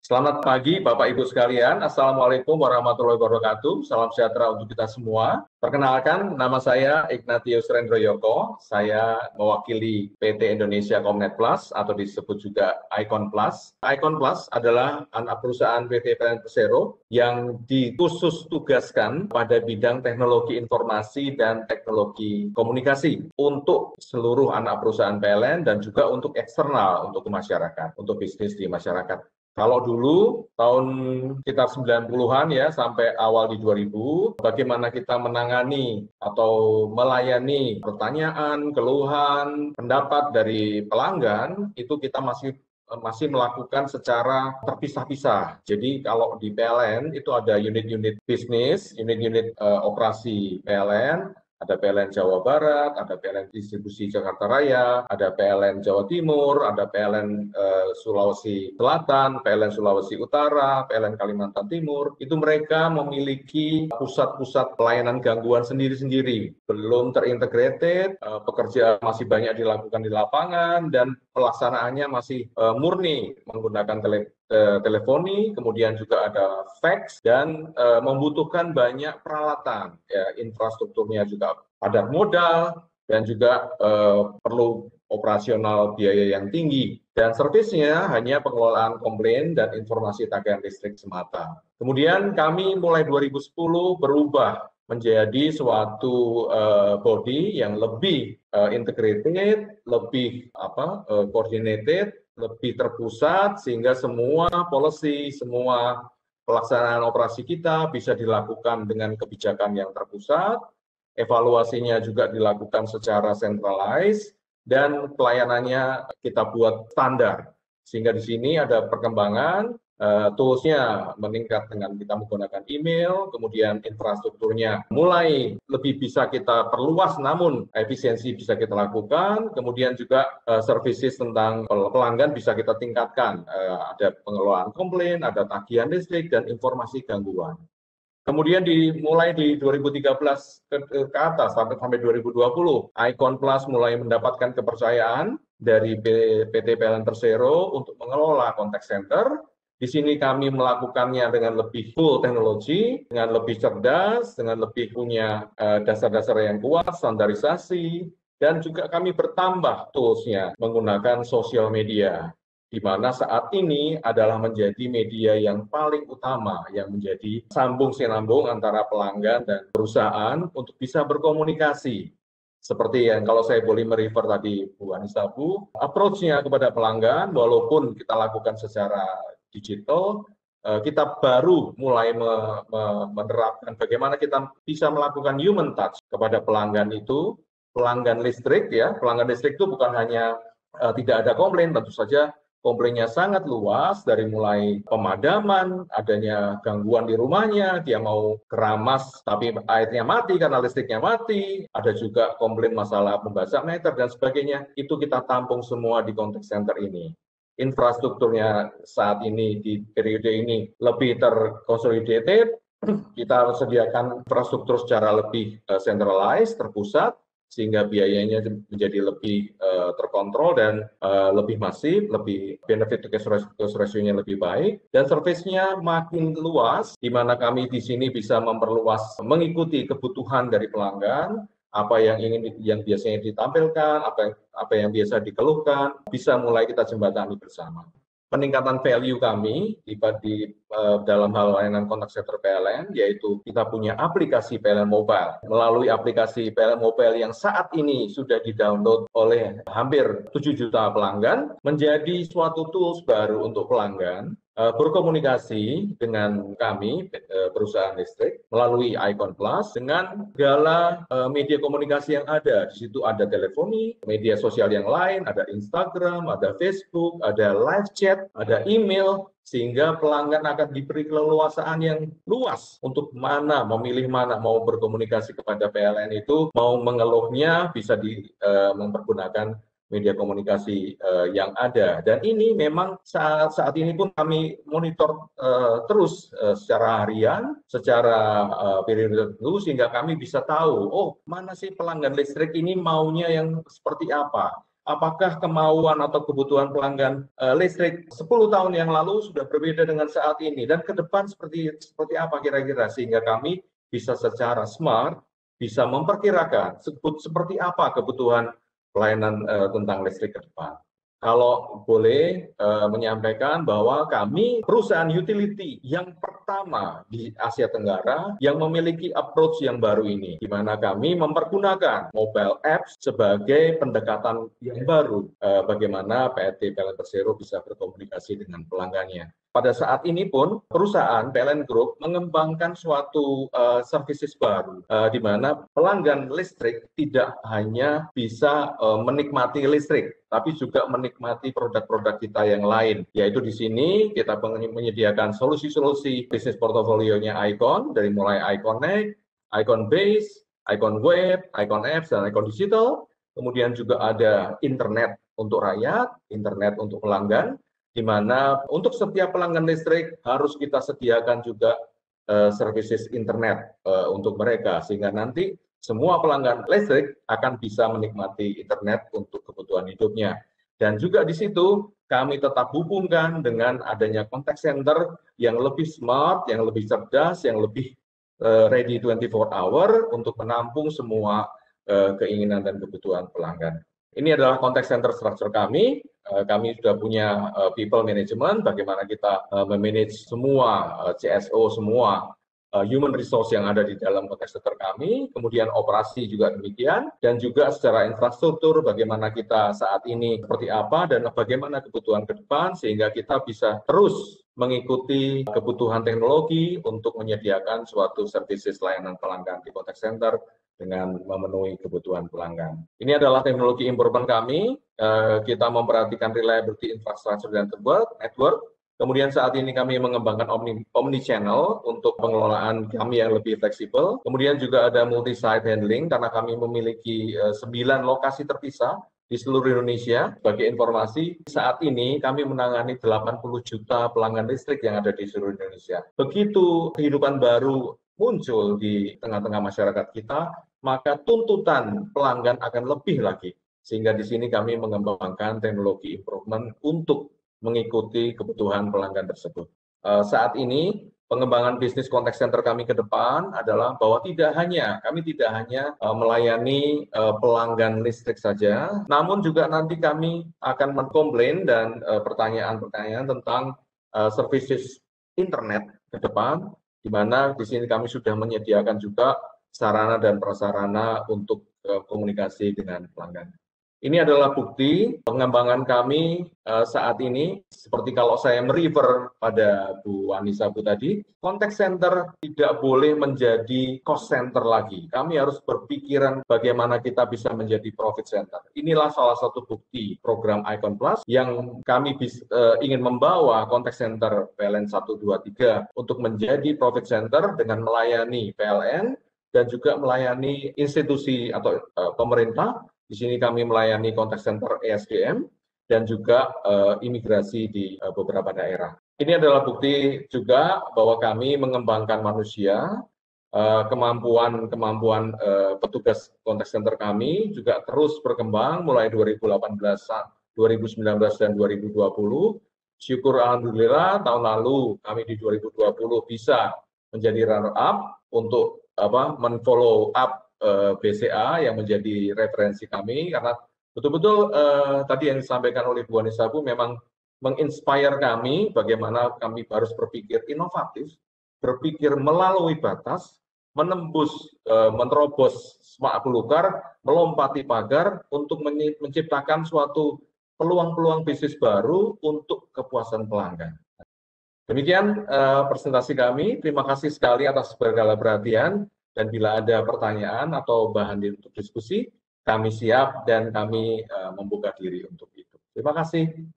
Selamat pagi Bapak Ibu sekalian, Assalamualaikum warahmatullahi wabarakatuh, salam sejahtera untuk kita semua. Perkenalkan, nama saya Ignatius Rendroyoko, saya mewakili PT Indonesia Comnet Plus atau disebut juga Icon Plus. Icon Plus adalah anak perusahaan PT PLN Persero yang dikhusus tugaskan pada bidang teknologi informasi dan teknologi komunikasi untuk seluruh anak perusahaan PLN dan juga untuk eksternal, untuk masyarakat, untuk bisnis di masyarakat. Kalau dulu tahun sekitar 90-an ya sampai awal di 2000, bagaimana kita menangani atau melayani pertanyaan, keluhan, pendapat dari pelanggan itu kita masih melakukan secara terpisah-pisah. Jadi kalau di PLN itu ada unit-unit bisnis, unit-unit operasi PLN, ada PLN Jawa Barat, ada PLN Distribusi Jakarta Raya, ada PLN Jawa Timur, ada PLN Sulawesi Selatan, PLN Sulawesi Utara, PLN Kalimantan Timur. Itu mereka memiliki pusat-pusat pelayanan gangguan sendiri-sendiri. Belum terintegrated, pekerjaan masih banyak dilakukan di lapangan, dan pelaksanaannya masih murni menggunakan teleponi, kemudian juga ada fax, dan membutuhkan banyak peralatan, ya, infrastrukturnya juga padat modal, dan juga perlu operasional biaya yang tinggi. Dan servisnya hanya pengelolaan komplain dan informasi tagihan listrik semata. Kemudian kami mulai 2010 berubah menjadi suatu body yang lebih integrated, lebih coordinated, lebih terpusat, sehingga semua policy, semua pelaksanaan operasi kita bisa dilakukan dengan kebijakan yang terpusat, evaluasinya juga dilakukan secara centralized, dan pelayanannya kita buat standar. Sehingga di sini ada perkembangan, tools-nya meningkat dengan kita menggunakan email, kemudian infrastrukturnya mulai lebih bisa kita perluas, namun efisiensi bisa kita lakukan, kemudian juga services tentang pelanggan bisa kita tingkatkan, ada pengelolaan komplain, ada tagihan listrik, dan informasi gangguan. Kemudian dimulai di 2013 ke atas sampai 2020, Icon Plus mulai mendapatkan kepercayaan dari PT PLN Persero untuk mengelola contact center. Di sini kami melakukannya dengan lebih full teknologi, dengan lebih cerdas, dengan lebih punya dasar-dasar yang kuat, standarisasi, dan juga kami bertambah tools-nya menggunakan sosial media, di mana saat ini adalah menjadi media yang paling utama, yang menjadi sambung-sinambung antara pelanggan dan perusahaan untuk bisa berkomunikasi. Seperti yang kalau saya boleh merefer tadi Bu Anissa, approach-nya kepada pelanggan, walaupun kita lakukan secara digital, kita baru mulai menerapkan bagaimana kita bisa melakukan human touch kepada pelanggan itu. Pelanggan listrik, ya, pelanggan listrik itu bukan hanya tidak ada komplain, tentu saja komplainnya sangat luas, dari mulai pemadaman, adanya gangguan di rumahnya, dia mau keramas tapi airnya mati karena listriknya mati, ada juga komplain masalah pembasah meter dan sebagainya. Itu kita tampung semua di contact center ini. Infrastrukturnya saat ini di periode ini lebih terkonsolidated, kita sediakan infrastruktur secara lebih centralized, terpusat, sehingga biayanya menjadi lebih terkontrol dan lebih masif, lebih benefit to cash ratio-nya lebih baik, dan servisnya makin luas, di mana kami di sini bisa memperluas mengikuti kebutuhan dari pelanggan, apa yang biasanya ditampilkan, apa yang biasa dikeluhkan, bisa mulai kita jembatani bersama. Peningkatan value kami di dalam hal layanan kontak center PLN, yaitu kita punya aplikasi PLN Mobile. Melalui aplikasi PLN Mobile yang saat ini sudah di-download oleh hampir 7 juta pelanggan, menjadi suatu tools baru untuk pelanggan berkomunikasi dengan kami, perusahaan listrik, melalui Icon Plus dengan segala media komunikasi yang ada. Di situ ada teleponi, media sosial yang lain, ada Instagram, ada Facebook, ada live chat, ada email, sehingga pelanggan akan diberi keleluasaan yang luas untuk memilih mana, mau berkomunikasi kepada PLN itu, mau mengeluhnya bisa mempergunakan media komunikasi yang ada. Dan ini memang saat ini pun kami monitor terus secara harian, secara periode tertentu, sehingga kami bisa tahu, oh, mana sih pelanggan listrik ini maunya yang seperti apa. apakah kemauan atau kebutuhan pelanggan listrik 10 tahun yang lalu sudah berbeda dengan saat ini, dan ke depan seperti apa kira-kira, sehingga kami bisa secara smart bisa memperkirakan seperti apa kebutuhan pelayanan tentang listrik ke depan. Kalau boleh menyampaikan bahwa kami perusahaan utility yang pertama di Asia Tenggara yang memiliki approach yang baru ini, di mana kami mempergunakan mobile apps sebagai pendekatan yang baru bagaimana PLT PLN Persero bisa berkomunikasi dengan pelanggannya. Pada saat ini pun perusahaan PLN Group mengembangkan suatu services baru di mana pelanggan listrik tidak hanya bisa menikmati listrik, tapi juga menikmati produk-produk kita yang lain. Yaitu di sini kita menyediakan solusi-solusi bisnis portofolionya Icon, dari mulai Iconnect, Icon Base, Icon Web, Icon Apps, dan Icon Digital. Kemudian juga ada internet untuk rakyat, internet untuk pelanggan, di mana untuk setiap pelanggan listrik harus kita sediakan juga services internet untuk mereka, sehingga nanti semua pelanggan listrik akan bisa menikmati internet untuk kebutuhan hidupnya. Dan juga di situ kami tetap hubungkan dengan adanya contact center yang lebih smart, yang lebih cerdas, yang lebih ready 24 hour untuk menampung semua keinginan dan kebutuhan pelanggan. Ini adalah contact center structure kami. Kami sudah punya people management, bagaimana kita memanage semua CSO, semua human resource yang ada di dalam contact center kami, kemudian operasi juga demikian, dan juga secara infrastruktur bagaimana kita saat ini seperti apa dan bagaimana kebutuhan ke depan, sehingga kita bisa terus mengikuti kebutuhan teknologi untuk menyediakan suatu services layanan pelanggan di contact center dengan memenuhi kebutuhan pelanggan. Ini adalah teknologi improvement kami. Kita memperhatikan reliability infrastructure dan network. Kemudian saat ini kami mengembangkan omni-channel untuk pengelolaan kami yang lebih fleksibel. Kemudian juga ada multi-site handling karena kami memiliki 9 lokasi terpisah di seluruh Indonesia. Sebagai informasi, saat ini kami menangani 80 juta pelanggan listrik yang ada di seluruh Indonesia. Begitu kehidupan baru muncul di tengah-tengah masyarakat kita, maka tuntutan pelanggan akan lebih lagi. Sehingga di sini kami mengembangkan teknologi improvement untuk mengikuti kebutuhan pelanggan tersebut. Saat ini pengembangan bisnis contact center kami ke depan adalah bahwa kami tidak hanya melayani pelanggan listrik saja, namun juga nanti kami akan mengkomplain dan pertanyaan-pertanyaan tentang services internet ke depan, di mana di sini kami sudah menyediakan juga sarana dan prasarana untuk komunikasi dengan pelanggan. Ini adalah bukti pengembangan kami saat ini. Seperti kalau saya merefer pada Bu Anissa Bu tadi, contact center tidak boleh menjadi cost center lagi. Kami harus berpikiran bagaimana kita bisa menjadi profit center. Inilah salah satu bukti program Icon Plus yang kami ingin membawa contact center PLN 123 untuk menjadi profit center dengan melayani PLN dan juga melayani institusi atau pemerintah. Di sini kami melayani contact center ESDM dan juga imigrasi di beberapa daerah. Ini adalah bukti juga bahwa kami mengembangkan manusia, kemampuan petugas contact center kami juga terus berkembang mulai 2018, 2019 dan 2020. Syukur alhamdulillah tahun lalu kami di 2020 bisa menjadi runner up untuk men-follow up BCA yang menjadi referensi kami, karena betul-betul tadi yang disampaikan oleh Bu Anissa Bu memang menginspire kami bagaimana kami harus berpikir inovatif, berpikir melalui batas, menerobos semak belukar, melompati pagar untuk menciptakan suatu peluang-peluang bisnis baru untuk kepuasan pelanggan. Demikian presentasi kami. Terima kasih sekali atas segala perhatian. Dan bila ada pertanyaan atau bahan untuk diskusi, kami siap dan kami membuka diri untuk itu. Terima kasih.